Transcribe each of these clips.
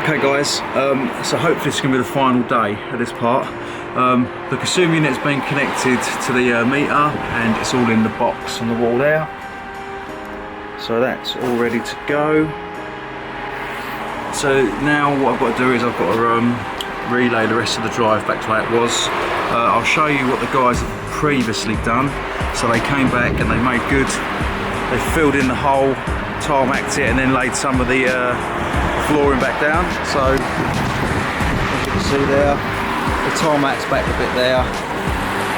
Okay guys, so hopefully it's going to be the final day of this part. The consumer unit's been connected to the meter and it's all in the box on the wall there. So that's all ready to go. So now what I've got to do is I've got to relay the rest of the drive back to how it was. I'll show you what the guys have previously done. So they came back and they made good. They filled in the hole, tarmacked it and then laid some of the flooring back down. So as you can see there, the tarmac's back a bit there.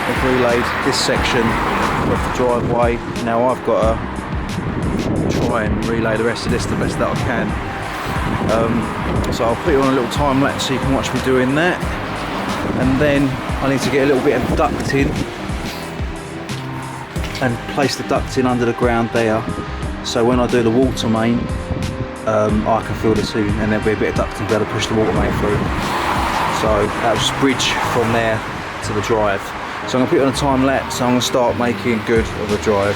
They've relayed this section of the driveway. Now I've got to try and relay the rest of this the best that I can. So I'll put you on a little time lapse so you can watch me doing that. And then I need to get a little bit of ducting and place the ducting under the ground there. So when I do the water main, I can fill this in and there'll be a bit of ducting to be able to push the water main through. So that'll just bridge from there to the drive. So I'm going to put it on a time lapse, so I'm going to start making good of the drive.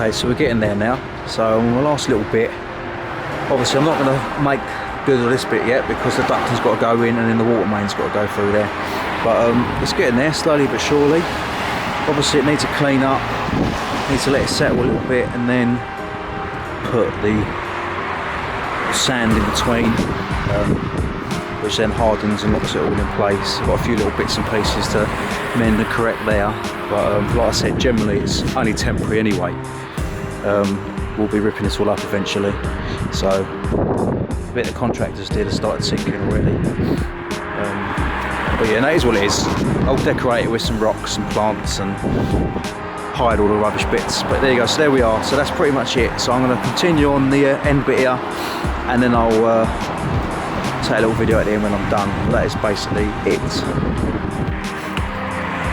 Okay, so we're getting there now. So on the last little bit, obviously I'm not going to make good of this bit yet because the ducting's got to go in and then the water main's got to go through there. But it's getting there slowly but surely. Obviously it needs to clean up, needs to let it settle a little bit and then put the sand in between, which then hardens and locks it all in place. Got a few little bits and pieces to mend and correct there, but like I said, generally it's only temporary anyway. We'll be ripping this all up eventually, so the bit the contractors did has started sinking already. But yeah, that is what it is. I'll decorate it with some rocks and plants and hide all the rubbish bits, but there you go. So there we are. So that's pretty much it. So I'm going to continue on the end bit here, and then I'll take a little video at the end when I'm done. But that is basically it.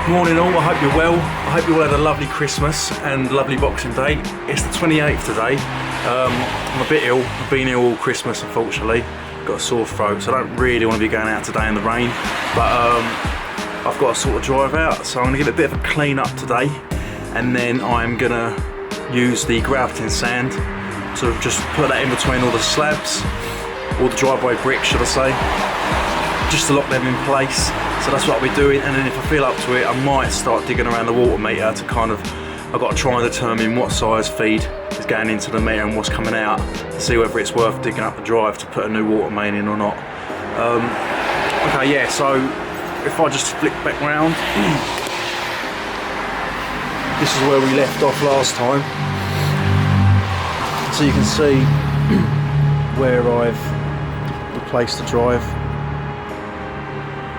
Morning all, I hope you're well. I hope you all had a lovely Christmas and lovely Boxing Day. It's the 28th today. I'm a bit ill. I've been ill all Christmas, unfortunately. Got a sore throat, so I don't really want to be going out today in the rain. But I've got to sort of drive out, so I'm going to give it a bit of a clean up today. And then I'm going to use the grouting sand to just put that in between all the slabs, all the driveway bricks, should I say, just to lock them in place. So that's what I'll be doing, and then if I feel up to it, I might start digging around the water meter to kind of, I've got to try and determine what size feed is going into the meter and what's coming out to see whether it's worth digging up the drive to put a new water main in or not. Okay, yeah, so if I just flick back round, this is where we left off last time. So you can see where I've replaced the drive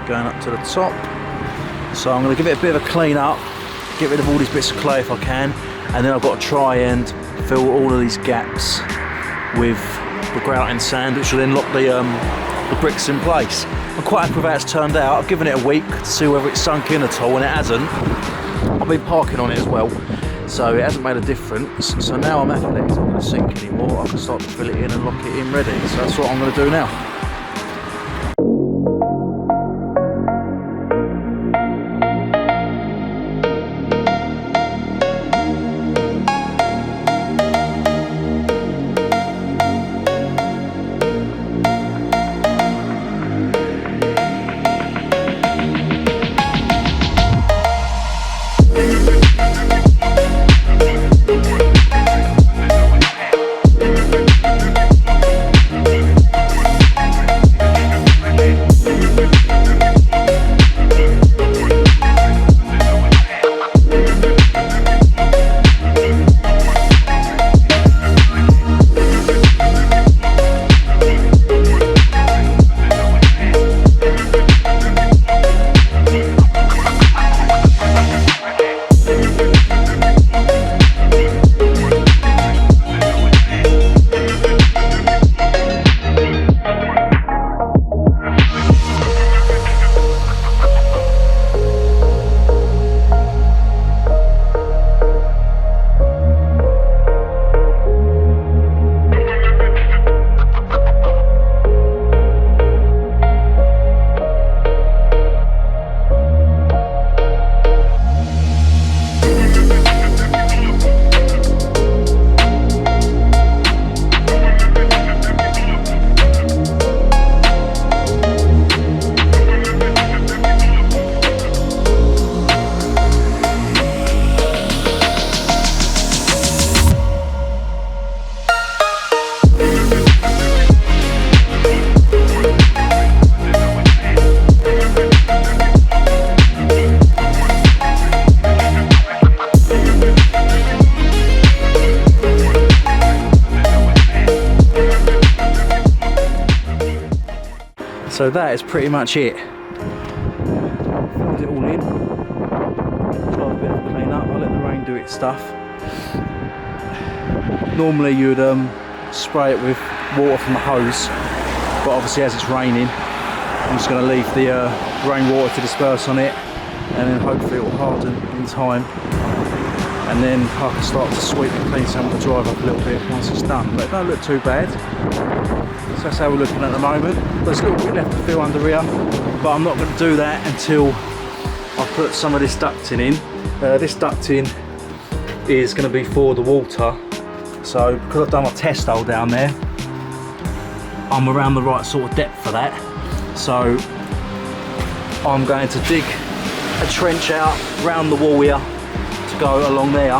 going up to the top. So I'm going to give it a bit of a clean up, get rid of all these bits of clay if I can, and then I've got to try and fill all of these gaps with the grouting sand, which will then lock the bricks in place. I'm quite happy with how it's turned out. I've given it a week to see whether it's sunk in at all, and it hasn't. I've been parking on it as well, so it hasn't made a difference. So now I'm happy that it's not going to sink anymore. I can start to fill it in and lock it in ready. So that's what I'm going to do now. So that is pretty much it. Filled it all in. Try a bit of clean up. I'll let the rain do its stuff. Normally you would spray it with water from a hose, but obviously as it's raining, I'm just going to leave the rainwater to disperse on it, and then hopefully it will harden in time, and then I can start to sweep and clean some of the drive up a little bit once it's done. But it don't look too bad. So that's how we're looking at the moment. There's a little bit left to fill under here, but I'm not going to do that until I put some of this ducting in. This ducting is going to be for the water. So because I've done my test hole down there, I'm around the right sort of depth for that. So I'm going to dig a trench out round the wall here to go along there,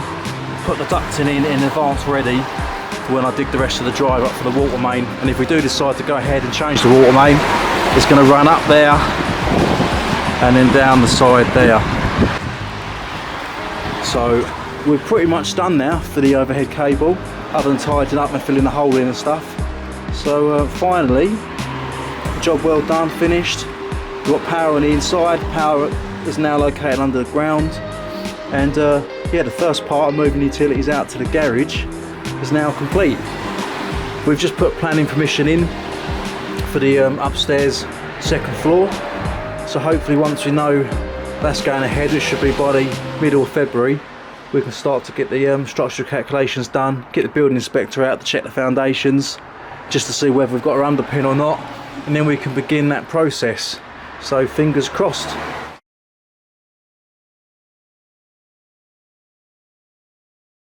put the ducting in advance ready for when I dig the rest of the drive up for the water main. And if we do decide to go ahead and change the water main, it's going to run up there and then down the side there. So we're pretty much done now for the overhead cable, other than tidying up and filling the hole in and stuff. So finally, job well done, finished. We've got power on the inside, power is now located under the ground, and yeah, the first part of moving utilities out to the garage is now complete. We've just put planning permission in for the upstairs second floor, so hopefully once we know that's going ahead, which should be by the middle of February, we can start to get the structural calculations done, get the building inspector out to check the foundations, just to see whether we've got our underpin or not, and then we can begin that process. So fingers crossed.